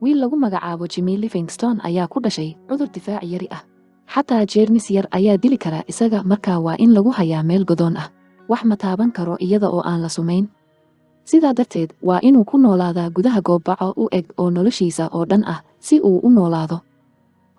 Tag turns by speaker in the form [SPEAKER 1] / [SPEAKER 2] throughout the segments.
[SPEAKER 1] wiil lagu magacaabo Jimmy Livingstone ayaa ku dhashay cudur difaac yari ah. Xataa jeermis yar ayaa dili kara isaga, markaa waa in lagu hayaa meel godoon ah. Wax ma taaban karo iyada oo aan la sumayn. Sidaa darteed waa inuu ku noolaadaa gudaha goobaco u eg oo noloshiisa oo dhan ah si uu u noolaado.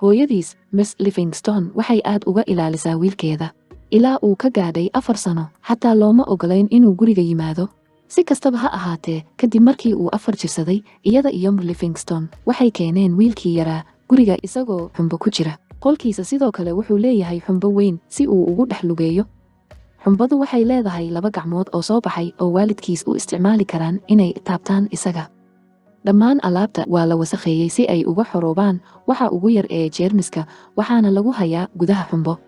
[SPEAKER 1] Hooyadiis, Miss Livingstone, waxay aad uga ilaalisaa wiilkeeda. Ilaa uu ka gaadhay 4 sano, xataa looma ogolayn inuu guriga yimaado. Si kastaba ha ahaatee, kadib markii uu 4 jirsaday, iyada iyo Livingstone waxay keeneen wiilkii yaraa guriga isagoo xumbo ku jira. Qolkiisa sidoo kale wuxuu leeyahay xumbo weyn si uu ugu dhex lugeeyo. Xumbadu waxay leedahay 2 gacmood oo soo baxay oo waalidkiis u isticmaali karaan inay taabtaan isaga. Dhammaan alaabta waa la wasakheeyey si ay uga xoroobaan waxa ugu yar ee jeermiska, waxaana lagu hayaa gudaha xumbo.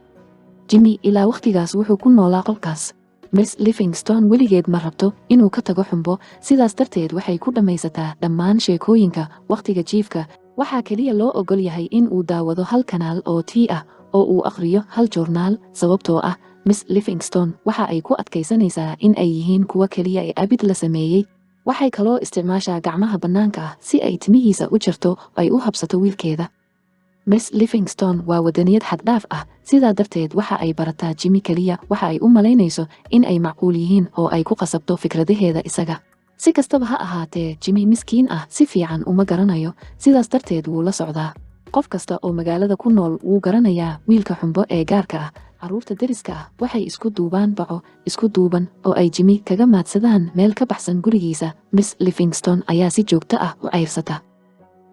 [SPEAKER 1] Jimmy ilaa waqtigaas wuxuu ku noolaa qolkaas. Miss Livingstone weligeed ma rabto inuu ka tago xumbo, sidaas darteed waxay ku dhammaysataa dhammaan sheekooyinka waqtiga jiifka. Waxaa keliya loo ogol yahay in uu daawado 1 kanaal oo TV ah oo uu akhriyo 1 joornaal, sababtoo ah Miss Livingstone waxa ay ku adkaysanaysaa in ay yihiin kuwa keliya ee abid la sameeyey. Waxay kaloo isticmaashaa gacmaha bannaanka ah si ay timihiisa u jarto ay u habsato wiilkeeda. Miss Livingstone waa wadaniyad xad dhaaf ah, sidaa darteed waxa ay barataa Jimmy keliya waxa ay u malaynayso in ay macquul yihiin oo ay ku qasabto fikradaheeda isaga. Si kastaba ha ahaatee, Jimmy miskiin ah si fiican uma garanayo, sidaas darteed wuu la socdaa. Qof kasta oo magaalada ku nool wuu garanayaa wiilka xumbo ee gaarka ah. Carruurta deriska ah waxay isku duubaan baco isku duuban oo ay Jimmy kaga maadsadaan meel ka baxsan gurigiisa. Miss Livingstone ayaa si joogto ah u cayrsata.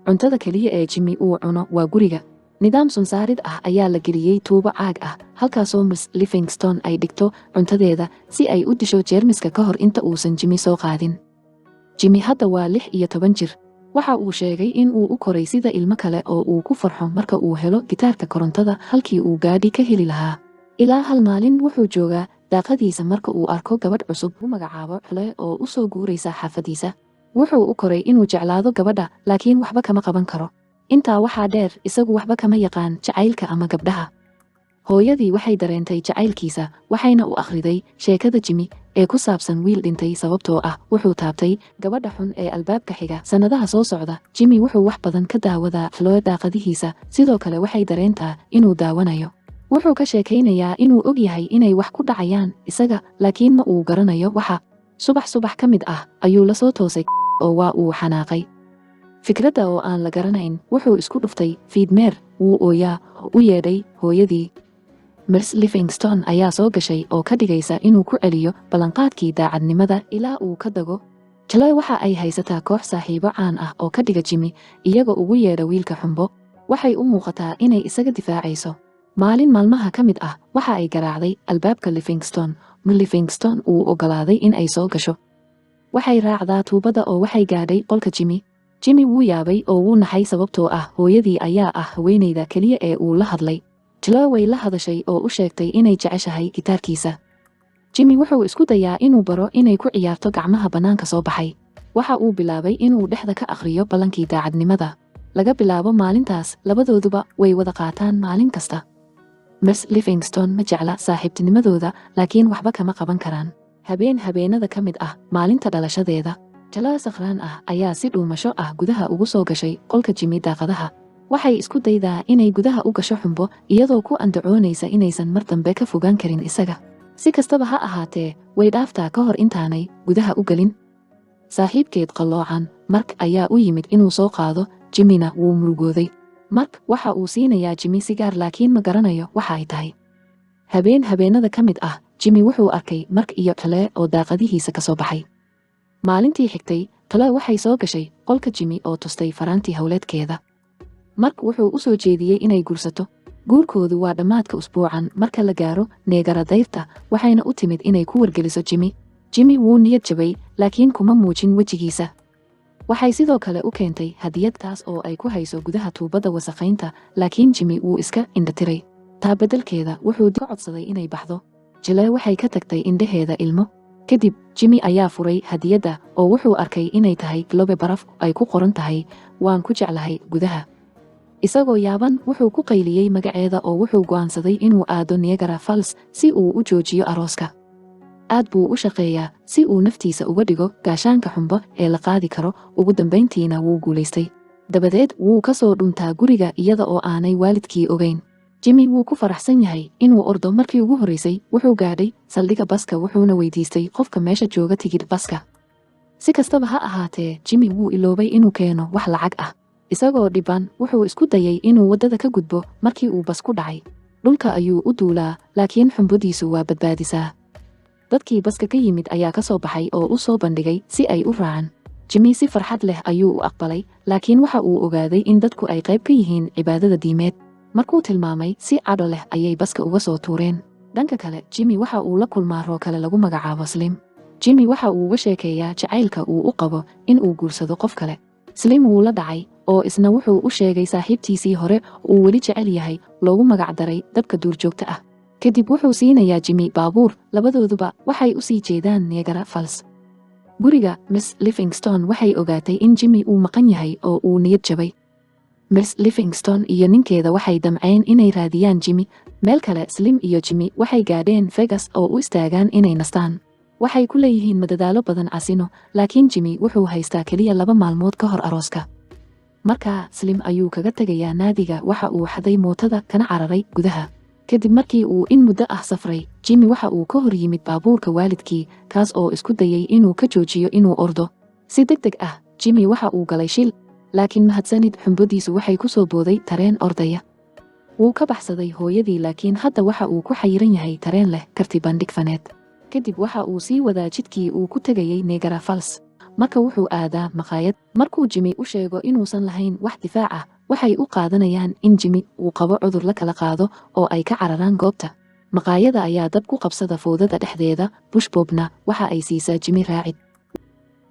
[SPEAKER 1] Cuntada keliya ee Jimmy uu cuno waa guriga. Nidaam sunsaarid ah ayaa la geliyey tuubo caag ah, halkaasoo Miss Livingstone ay dhigto cuntadeeda si ay u disho jeermiska ka hor inta uusan Jimmy soo qaadin. Jimmy hadda waa 16 jir. Waxa uu sheegay in uu u koray sida ilmo kale oo uu ku farxo marka uu helo gitaarka korontada halkii uu gaadhi ka heli lahaa. Ilaa hal maalin wuxuu joogaa daaqadiisa marka uu arko gabadh cusub u magacaabo Chloe oo u soo guuraysa xaafadiisa. Wuxuu u koray inuu jeclaado gabadha, laakiin waxba kama qaban karo. Intaa waxaa dheer, isagu waxba kama yaqaan jacaylka ama gabdhaha. Hooyadii waxay dareentay jacaylkiisa, waxayna u akhriday sheekada Jimmy ee ku saabsan wiil dhintay sababtoo ah wuxuu taabtay gabadha xun ee albaabka xiga. Sanadaha soo socda, Jimmy wuxuu wax badan ka daawadaa Chloe daaqadihiisa, sidoo kale waxay dareentaa inuu daawanayo. Wuxuu ka sheekaynayaa inuu og yahay inay wax ku dhacayaan isaga, laakiin ma uu garanayo waxa. Subax ka mid ah ayuu la soo toosay oo waa uu xanaaqay. Fikradda oo aan la garanayn, wuxuu isku dhuftay fiidmeer, wuu ooyaa oo u yeedhay hooyadii. Miss Livingstone ayaa soo gashay oo ka dhigaysa inuu ku celiyo ballanqaadkii daacadnimada ilaa uu ka dago. Chloe waxa ay haysataa koox saaxiibo caan ah oo ka dhiga Jimmy iyagoo ugu yeedha wiilka xumbo. Waxay u muuqataa inay isaga difaacayso. Maalin maalmaha ka mid ah waxa ay garaacday albaabka Livingstone. Livingstone uu ogolaaday in ay soo gasho. Waxay raacdaa tuubada oo waxay gaadhay qolka Jimmy. Jimmy wuu yaabay oo wuu naxay sababtoo ah hooyadii ayaa ah haweeneyda keliya ee uu la hadlay. Chloe way la hadashay oo u sheegtay inay jeceshahay gitaarkiisa. Jimmy wuxuu isku dayaa inuu baro inay ku ciyaarto gacmaha bannaanka soo baxay. Waxa uu bilaabay inuu dhexda ka akhriyo ballankii daacadnimada. Laga bilaabo maalintaas, labadooduba way wada qaataan maalin kasta. Miss Livingstone ma jecla saaxiibtinimadooda, laakiin waxba kama qaban karaan. Habeenada ka mid ah maalinta dhalashadeeda, Chloe sakhraan ah ayaa si dhuumasho ah gudaha ugu soo gashay qolka Jimmy daaqadaha. Waxay isku daydaa inay gudaha u gasho xumbo iyadoo ku andacoonaysa inaysan mar dambe ka fogaan karin isaga. Si kastaba ha ahaatee, way dhaaftaa ka hor intaanay gudaha u gelin. Saaxiibkeed qalloocan, Mark, ayaa u yimid inuu soo qaado, Jimmyna wuu murugooday. Mark waxa uu siinayaa Jimmy sigaar, laakiin ma garanayo waxa ay tahay. Habeenada ka mid ah, Jimmy wuxuu arkay Mark iyo Chloe oo daaqadihiisa ka soo baxay. Maalintii xigtay, Chloe waxay soo gashay qolka Jimmy oo tustay faraantii hawleedkeeda. Mark wuxuu u soo jeediyey inay guursato. Guurkoodu waa dhammaadka usbuucan marka la gaaro neegara dayrta, waxayna u timid inay ku wargeliso Jimmy. Jimmy wuu niyad jabay, laakiin kuma muujin wejigiisa. Waxay sidoo kale u keentay hadiyad taas oo ay ku hayso gudaha tuubada wasakhaynta, laakiin Jimmy wuu iska indhatiray. Taa beddelkeeda wuxuu ka codsaday inay baxdo. Chloe waxay ka tagtay indhaheeda ilmo. Kadib, Jimmy ayaa furay hadiyadda oo wuxuu arkay inay tahay globe baraf ay ku qoran tahay, "Waan ku jeclahay" gudaha. Isagoo yaaban, wuxuu ku qayliyey magaceeda oo wuxuu go'aansaday inuu aado Niagara Falls si uu u joojiyo arooska. Aad buu u shaqeeyaa si uu naftiisa uga dhigo gaashaanka xumbo ee la qaadi karo. Ugu dambayntiina wuu guulaystay. dabadeed wuu ka soo dhuntaa guriga iyada oo aanay waalidkii ogeyn. Jimmy wuu ku faraxsan yahay inuu ordo. Markii ugu horreysay wuxuu gaadhay saldhigga baska wuxuuna weydiistay qofka meesha jooga tigidh baska. Si kastaba ha ahaatee, Jimmy wuu iloobay inuu keeno wax lacag ah. Isagoo dhiban wuxuu isku dayay inuu waddada ka gudbo markii uu bas ku dhacay. Dhulka ayuu u duulaa, laakiin xumbadiisu waa badbaadisaa. Dadkii baska ka yimid ayaa ka soo baxay oo u soo bandhigay si ay u raacaan. Jimmy si farxad leh ayuu u aqbalay, laakiin waxa uu ogaaday in dadku ay qayb ka yihiin cibaadada diimeed. Markuu tilmaamay si cadho leh ayay baska uga soo tuureen. Dhanka kale, Jimmy waxa uu la kulmaa roo kale lagu magacaabo Slim. Jimmy waxa uu uga sheekeeyaa jacaylka uu u qabo in uu guursado qof kale. Slim wuu la dhacay oo isna wuxuu u sheegay saaxiibtiisii hore uu weli jecel yahay loogu magac daray dabka duurjoogta ah. Kadib wuxuu siinayaa Jimmy baabuur, labadooduba waxay u sii jeedaan Niagara Falls. Guriga Miss Livingstone waxay ogaatay in Jimmy uu maqan yahay oo uu niyad jabay. Miss Livingstone iyo ninkeeda waxay damceen inay raadiyaan Jimmy. Meel kale, Slim iyo Jimmy waxay gaadheen Vegas oo u istaagaan inay nastaan. Waxay ku leeyihiin madadaalo badan casino, laakiin Jimmy wuxuu haystaa keliya 2 maalmood ka hor arooska. Markaa Slim ayuu kaga tegayaa naadiga. Waxa uu xaday mootada kana cararay gudaha. Kadib markii uu in muddo ah safray, Jimmy waxa uu ka hor yimid baabuurka waalidkii, kaas oo isku dayay inuu ka joojiyo inuu ordo. Si degdeg ah, Jimmy waxa uu galay shil, laakiin mahadsanid xumbadiisu waxay ku soo booday tareen ordaya. Wuu ka baxsaday hooyadii, laakiin hadda waxa uu ku xayiran yahay tareen leh karti bandhig faneed. Kadib waxa uu sii wadaa jidkii uu ku tegayay Niagara Falls. Marka wuxuu aadaa maqaayad. Markuu Jimmy u sheego inuusan lahayn wax difaac ah, waxay u qaadanayaan in Jimmy uu qabo cudur la kala qaado oo ay ka cararaan goobta. Maqaayada ayaa dab ku qabsada foodada dhexdeeda. Bush Bobna waxa ay siisaa Jimmy raacid.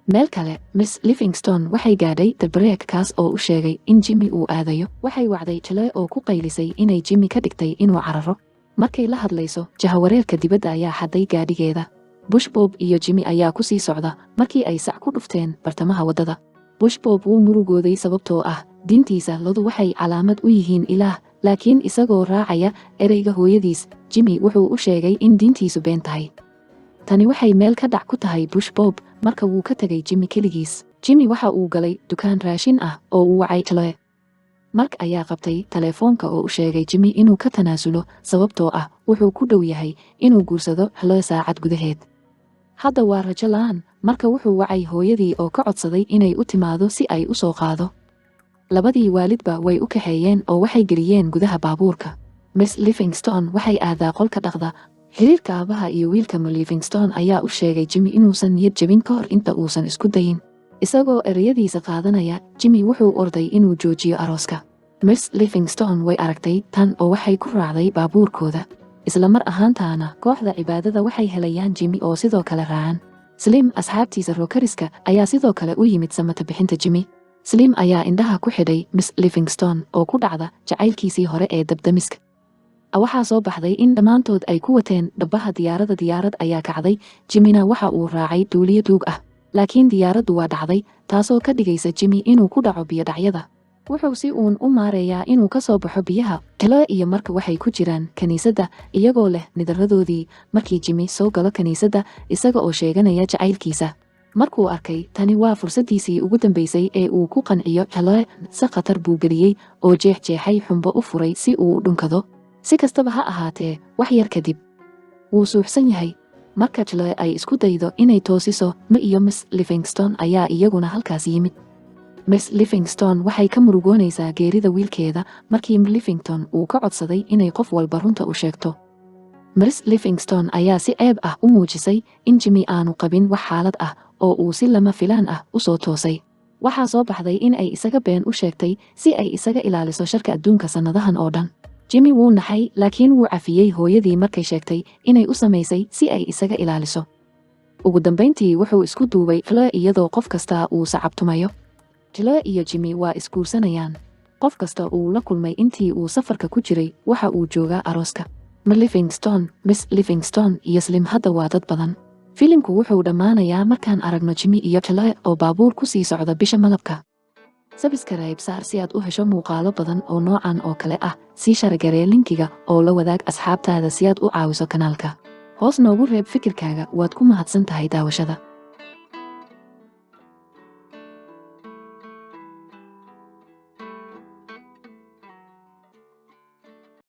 [SPEAKER 1] Meel kale, Miss Livingstone waxay gaadhay dabareeg kaas oo u sheegay in Jimmy uu aadayo. Waxay wacday Chloe oo ku qaylisay inay Jimmy ka dhigtay inuu cararo. Markay la hadlayso, jahawareerka dibadda ayaa xaday gaadhigeeda. Bush Bob iyo Jimmy ayaa ku sii socda markii ay sac ku dhufteen bartamaha waddada. Bush Bob wuu murugooday sababtoo ah diintiisa lodu waxay calaamad u yihiin Ilaah, laakiin isagoo raacaya ereyga hooyadiis, Jimmy wuxuu u sheegay in diintiisu been tahay. Tani waxay meel ka dhac ku tahay Bush Bob. Marka wuu ka tegay Jimmy keligiis. Jimmy waxa uu galay dukaan raashin ah oo uu wacay Chloe. Mark ayaa qabtay telefoonka oo u sheegay Jimmy inuu ka tanaasulo sababtoo ah wuxuu ku dhow yahay inuu guursado Chloe saacad gudaheed. Hadda waa rajo la'aan. Marka wuxuu wacay hooyadii oo ka codsaday inay u timaado si ay u soo qaado. Labadii waalidba way u kaxeeyeen oo waxay geliyeen gudaha baabuurka. Miss Livingstone waxay aadaa qolka dhaqda. Xiriirka aabaha iyo wiilka Livingstone ayaa u sheegay Jimmy inuusan niyad jabin ka hor inta uusan isku dayin. Isagoo ereyadiisa qaadanaya, Jimmy wuxuu orday inuu joojiyo arooska. Miss Livingstone way aragtay tan oo waxay ku raacday baabuurkooda. Isla mar ahaantaana, kooxda cibaadada waxay helayaan Jimmy oo sidoo kale raacaan. Slim asxaabtiisa rookariska ayaa sidoo kale u yimid samata bixinta Jimmy. Slim ayaa indhaha ku xidhay Miss Livingstone oo ku dhacda jacaylkiisii hore ee dabdamiska. Waxaa soo baxday in dhammaantood ay ku wateen dhabaha diyaarad ayaa kacday. Jimmyna waxa uu raacay duuliye duug ah, laakiin diyaaraddu waa dhacday, taasoo ka dhigaysa Jimmy inuu ku dhaco biyo dhacyada. Wuxuu si uun u maareeyaa inuu ka soo baxo biyaha. Chloe iyo Mark waxay ku jiraan kaniisadda iyagoo leh nidaradoodii markii Jimmy soo galo kaniisadda isaga oo sheeganaya jacaylkiisa. Markuu arkay tani waa fursaddiisii ugu dambaysay ee uu ku qanciyo Chloe, si khatar buu geliyey oo jeexjeexay xumbo u furay si uu u dhunkado. Si kastaba ha ahaatee, wax yar kadib wuu suuxsan yahay. Marka Chloe ay isku daydo inay toosiso, Ma iyo Miss Livingstone ayaa iyaguna halkaas yimid. Miss Livingstone waxay ka murugoonaysaa geerida wiilkeeda markii Livingstone uu ka codsaday inay qof walba runta u sheegto. Miss Livingstone ayaa si ceeb ah u muujisay in Jimmy aanu qabin wax xaalad ah oo uu si lama filaan ah u soo toosay. Waxaa soo baxday in ay isaga been u sheegtay si ay isaga ilaaliso sharka adduunka sannadahan oo dhan. Jimmy wuu naxay, laakiin wuu cafiyey hooyadii markay sheegtay inay u samaysay si ay isaga ilaaliso. Ugu dambayntii wuxuu isku duubay Chloe iyadoo qof kasta uu sacabtumayo. Chloe iyo Jimmy waa isguursanayaan. Qof kasta uu la kulmay intii uu safarka ku jiray waxa uu joogaa arooska. Miss Livingstone iyo Slim hadda waa dad badan. Filimku wuxuu dhammaanayaa markaan aragno Jimmy iyo Chloe oo baabuur ku sii socda bisha malabka. Subscribe saar si aad u hesho muuqaalo badan oo noocan oo kale ah. Sii sharagaree linkiga oo la wadaag asxaabtaada si aad u caawiso kanaalka. Hoos noogu reeb fikirkaaga, waad ku mahadsan tahay daawashada.